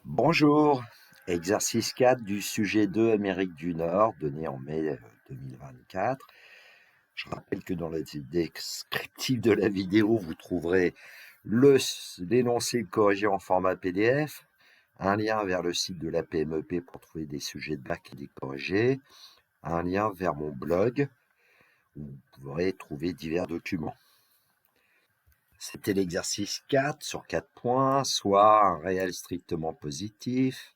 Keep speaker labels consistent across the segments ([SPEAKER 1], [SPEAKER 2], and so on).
[SPEAKER 1] Bonjour, exercice 4 du sujet 2 Amérique du Nord, donné en mai 2024. Je rappelle que dans le descriptif de la vidéo, vous trouverez l'énoncé corrigé en format PDF, un lien vers le site de la PMEP pour trouver des sujets de bac et des corrigés, un lien vers mon blog où vous pourrez trouver divers documents. C'était l'exercice 4 sur 4 points, soit un réel strictement positif.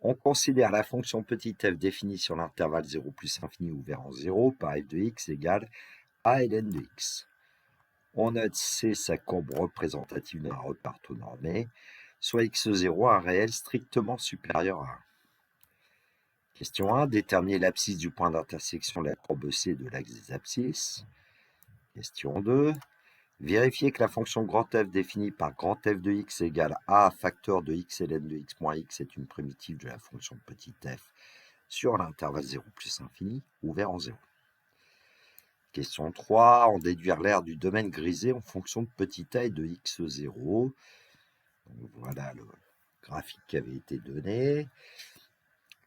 [SPEAKER 1] On considère la fonction petit f définie sur l'intervalle 0 plus infini ouvert en 0 par f de x égale a ln de x. On note C sa courbe représentative d'un repart normé, soit x0 un réel strictement supérieur à 1. Question 1. Déterminer l'abscisse du point d'intersection de la courbe C de l'axe des abscisses. Question 2. Vérifier que la fonction grand F définie par grand F de x égale a facteur de x ln de x moins x est une primitive de la fonction petit f sur l'intervalle 0 plus infini, ouvert en 0. Question 3. En déduire l'aire du domaine grisé en fonction de petit a et de x0. Donc voilà le graphique qui avait été donné,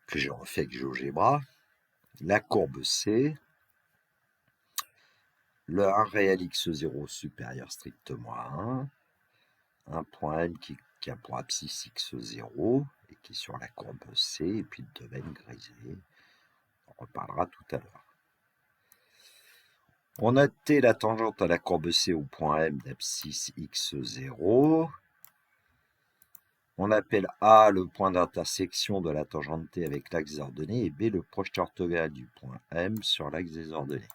[SPEAKER 1] que j'ai refait avec GeoGebra. La courbe C, le 1 réel x0 supérieur strictement à 1, un point M qui a pour abscisse x0 et qui est sur la courbe C, et puis le domaine grisé. On reparlera tout à l'heure. On a T la tangente à la courbe C au point M d'abscisse x0. On appelle A le point d'intersection de la tangente T avec l'axe des ordonnées et B le projeté orthogonal du point M sur l'axe des ordonnées.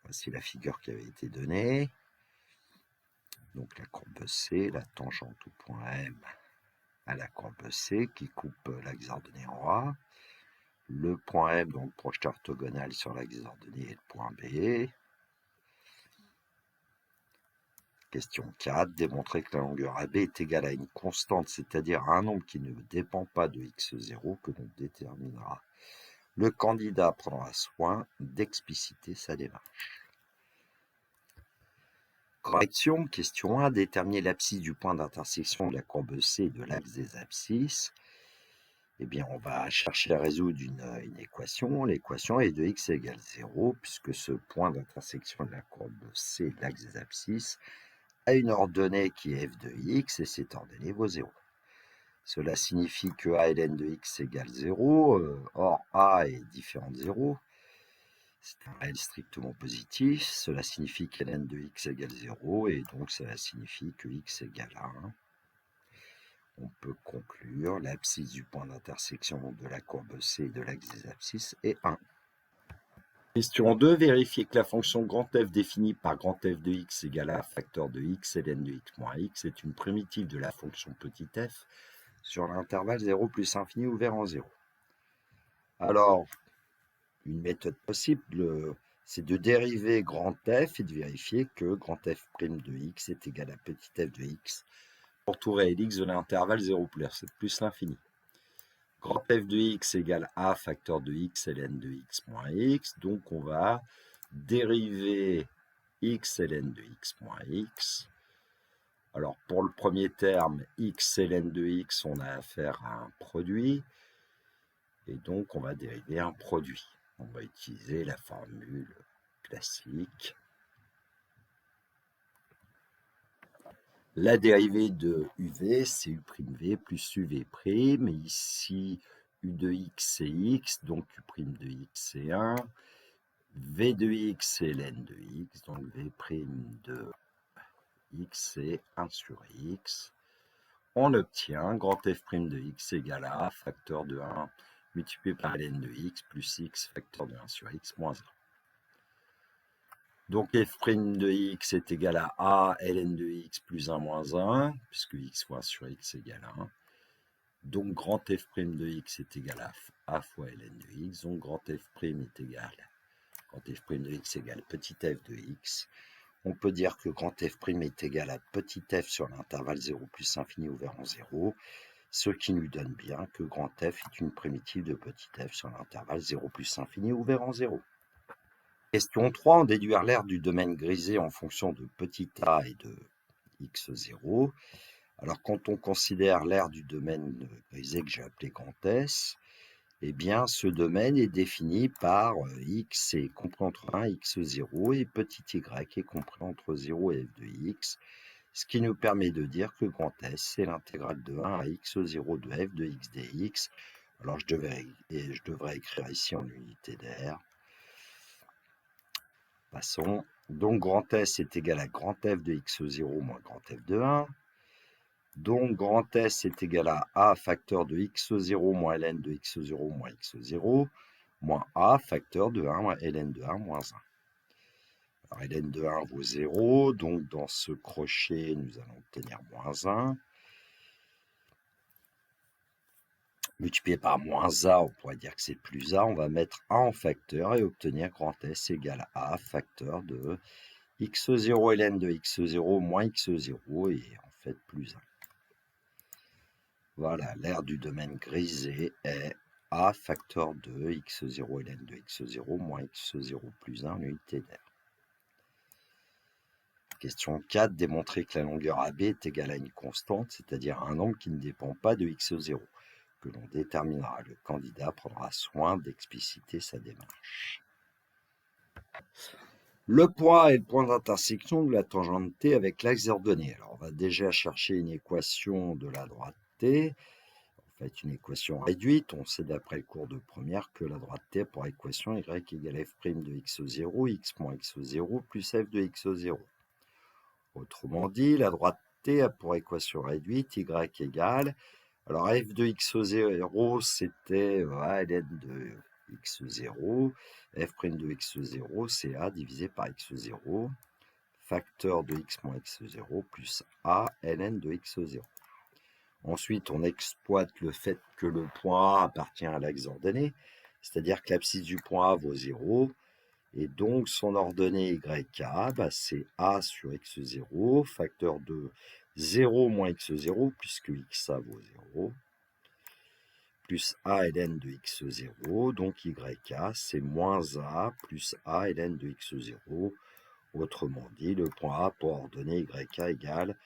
[SPEAKER 1] Voici la figure qui avait été donnée. Donc la courbe C, la tangente au point M à la courbe C qui coupe l'axe des ordonnées en A. Le point M, donc projeté orthogonal sur l'axe des ordonnées, et le point B. Question 4. Démontrer que la longueur AB est égale à une constante, c'est-à-dire à un nombre qui ne dépend pas de x0 que l'on déterminera. Le candidat prendra soin d'expliciter sa démarche. Correction. Question 1. Déterminer l'abscisse du point d'intersection de la courbe C et de l'axe des abscisses. Eh bien, on va chercher à résoudre une équation. L'équation est de x égale 0, puisque ce point d'intersection de la courbe C et de l'axe des abscisses a une ordonnée qui est f de x et cette ordonnée vaut 0. Cela signifie que a ln de x égale 0, or a est différent de 0. C'est un réel strictement positif. Cela signifie que ln de x égale 0 et donc cela signifie que x égale 1. On peut conclure l'abscisse du point d'intersection de la courbe C et de l'axe des abscisses est 1. Question 2. Vérifier que la fonction grand F définie par grand F de x égale à facteur de x ln de x moins x est une primitive de la fonction petit f sur l'intervalle 0 plus infini ouvert en 0. Alors, une méthode possible, c'est de dériver grand F et de vérifier que grand F' de x est égal à petit f de x pour tout réel x de l'intervalle 0 plus l'infini. Grand f de x égale a facteur de x ln de x moins x. Donc on va dériver x ln de x moins x. Alors pour le premier terme, x ln de x, on a affaire à un produit. Et donc on va dériver un produit. On va utiliser la formule classique. La dérivée de uv, c'est u'v plus uv'. Ici, u de x, c'est x, donc u' de x, c'est 1. v de x, c'est ln de x, donc v' de x, c'est 1 sur x. On obtient grand f' de x égale à facteur de 1 multiplié par ln de x plus x facteur de 1 sur x moins 1. Donc f' de x est égal à a ln de x plus 1 moins 1, puisque x fois 1 sur x égale 1. Donc grand f' de x est égal à a fois ln de x, donc grand f' est égal, grand f' de x égale petit f de x. On peut dire que grand f' est égal à petit f sur l'intervalle 0 plus infini ouvert en 0, ce qui nous donne bien que grand f est une primitive de petit f sur l'intervalle 0 plus infini ouvert en 0. Question 3. En déduire l'aire du domaine grisé en fonction de petit a et de x0. Alors, quand on considère l'aire du domaine grisé que j'ai appelé grand S, eh bien, ce domaine est défini par x est compris entre 1 et x0 et petit y est compris entre 0 et f de x, ce qui nous permet de dire que grand S, c'est l'intégrale de 1 à x0 de f de x dx. Alors, je devrais écrire ici en unité d'aire. Passons. Donc, grand S est égal à grand f de x0 moins grand f de 1. Donc, grand S est égal à A facteur de x0 moins ln de x0 moins x0, moins A facteur de 1 moins ln de 1 moins 1. Alors, ln de 1 vaut 0, donc dans ce crochet, nous allons obtenir moins 1. Multiplié par moins A, on pourrait dire que c'est plus A. On va mettre A en facteur et obtenir grand S égale à A facteur de x0 ln de x0 moins x0 et en fait plus 1. Voilà, l'aire du domaine grisé est A facteur de x0 ln de x0 moins x0 plus 1 en unité d'aire. Question 4, démontrer que la longueur AB est égale à une constante, c'est-à-dire un nombre qui ne dépend pas de x0, que l'on déterminera. Le candidat prendra soin d'expliciter sa démarche. Le point A est le point d'intersection de la tangente T avec l'axe ordonné. Alors, on va déjà chercher une équation de la droite T. En fait, une équation réduite. On sait d'après le cours de première que la droite T a pour équation y égale f' de x0, x moins x0 plus f de x0. Autrement dit, la droite T a pour équation réduite y égale, alors f de x0 c'était ln de x0, f' de x0 c'est a divisé par x0, facteur de x moins x0 plus a ln de x0. Ensuite, on exploite le fait que le point A appartient à l'axe ordonné, c'est-à-dire que l'abscisse du point A vaut 0, et donc son ordonnée YK, c'est A sur x0, facteur de 0 moins x0, puisque xa vaut 0, plus A ln de x0, donc YK, c'est moins A plus A ln de x0. Autrement dit, le point A pour ordonnée YK égale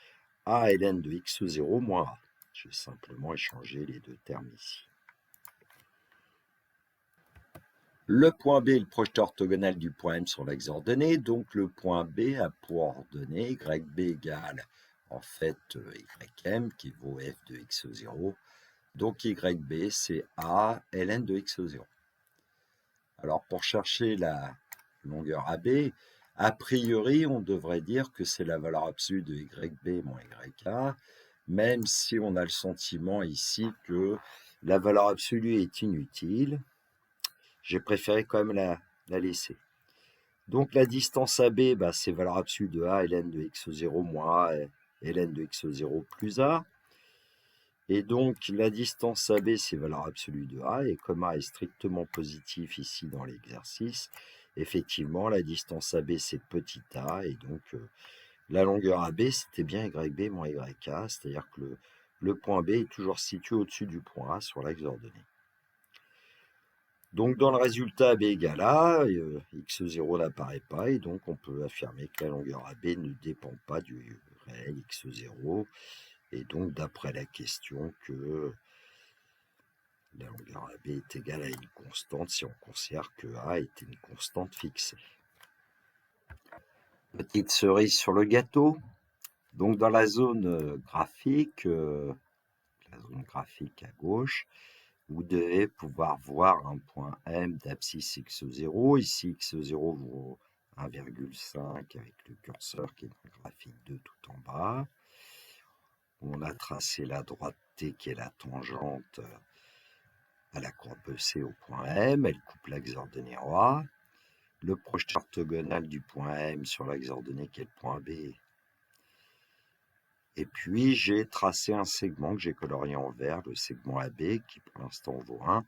[SPEAKER 1] A ln de x0 moins A. Je vais simplement échanger les deux termes ici. Le point B est le projeteur orthogonal du point M sur l'axe ordonné, donc le point B a pour ordonnée YB égale en fait YM qui vaut f de x0. Donc YB c'est A ln de x0. Alors pour chercher la longueur AB, a priori on devrait dire que c'est la valeur absolue de YB moins YA, même si on a le sentiment ici que la valeur absolue est inutile. J'ai préféré quand même la laisser. Donc la distance AB, c'est valeur absolue de A ln de x0 moins A ln de x0 plus A. Et donc la distance AB, c'est valeur absolue de A. Et comme A est strictement positif ici dans l'exercice, effectivement, la distance AB, c'est petit a. Et donc la longueur AB, c'était bien YB moins YK. C'est-à-dire que le point B est toujours situé au-dessus du point A sur l'axe ordonné. Donc dans le résultat AB égale A, x0 n'apparaît pas et donc on peut affirmer que la longueur AB ne dépend pas du réel x0 et donc d'après la question que la longueur AB est égale à une constante si on considère que A est une constante fixée. Petite cerise sur le gâteau, donc dans la zone graphique à gauche, vous devez pouvoir voir un point M d'abscisse x0. Ici, x0 vaut 1,5 avec le curseur qui est dans le graphique 2 tout en bas. On a tracé la droite T qui est la tangente à la courbe C au point M. Elle coupe l'axe ordonné en A. Le projeteur orthogonal du point M sur l'axe ordonné qui est le point B. Et puis, j'ai tracé un segment que j'ai colorié en vert, le segment AB, qui pour l'instant vaut 1.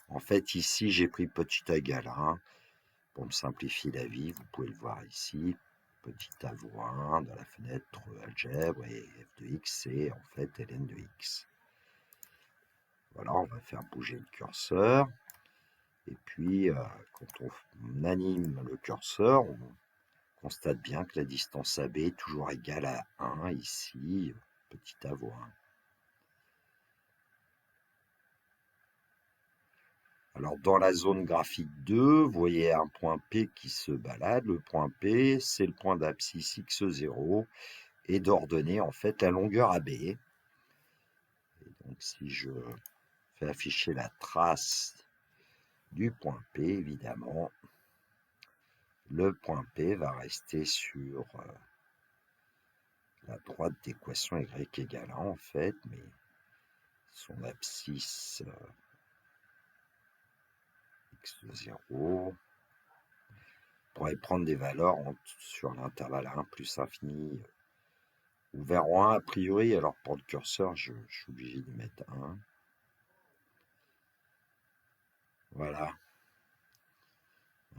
[SPEAKER 1] En fait, ici, j'ai pris petit a égale 1. Pour me simplifier la vie, vous pouvez le voir ici. Petit a vaut 1 dans la fenêtre algèbre et f de x, c'est en fait ln de x. Voilà, on va faire bouger le curseur. Et puis, quand on anime le curseur, on constate bien que la distance AB est toujours égale à 1 ici. petit à voir. Alors, dans la zone graphique 2, vous voyez un point P qui se balade. Le point P, c'est le point d'abscisse x0 et d'ordonner en fait la longueur AB. Et donc, si je fais afficher la trace du point P, évidemment, le point P va rester sur la droite d'équation y égale 1 en fait, mais son abscisse x0 pourrait prendre des valeurs sur l'intervalle 1 plus infini ou vers 1 a priori. Alors pour le curseur, je suis obligé de mettre 1. Voilà.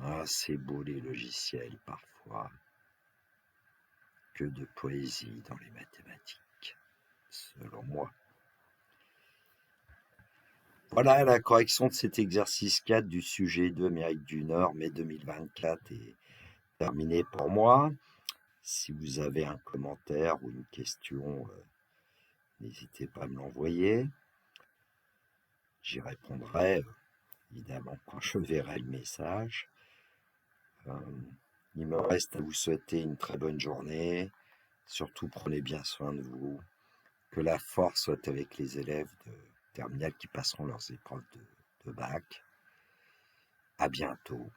[SPEAKER 1] Ah, c'est beau les logiciels parfois. Que de poésie dans les mathématiques, selon moi. Voilà, la correction de cet exercice 4 du sujet de Amérique du Nord, mai 2024 est terminée pour moi. Si vous avez un commentaire ou une question, n'hésitez pas à me l'envoyer. J'y répondrai, évidemment, quand je verrai le message. Il me reste à vous souhaiter une très bonne journée. Surtout, prenez bien soin de vous. Que la force soit avec les élèves de terminale qui passeront leurs épreuves de bac. À bientôt.